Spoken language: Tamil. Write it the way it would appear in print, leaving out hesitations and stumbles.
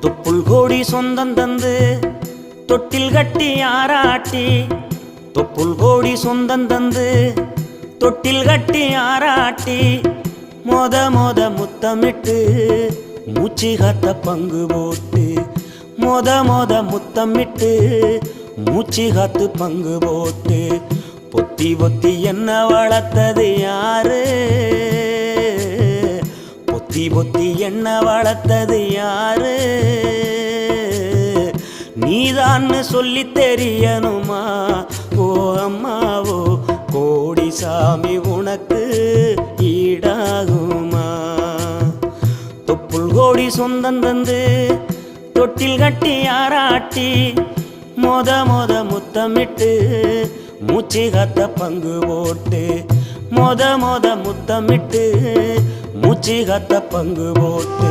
தொப்புள் கோடி சொந்தம் தந்து தொட்டில் கட்டி ஆராட்டி, தொப்புள் கோடி சொந்தம் தந்து தொட்டில் கட்டி ஆராட்டி, மொத மொத முத்தமிட்டு மூச்சு காத்த பங்கு போட்டு, மொத மொத முத்தமிட்டு மூச்சு காத்து பங்கு போட்டு, பொத்தி பொத்தி என்ன வளர்த்தது யாரு, பொத்தி பொத்தி என்ன வளர்த்தது யாரு, நீதான்னு சொல்லி தெரியணுமா ஓ அம்மாவோ, கோடி சாமி உனக்கு ஈடாகுமா. தொப்புள் கோடி சொந்தம் தந்து தொட்டில் கட்டி ஆராட்டி, மொத மொத முத்தமிட்டு மூச்சு காத்த பங்கு போட்டு, மொத மொத முத்தமிட்டு மூச்சு காத்த பங்கு போட்டு.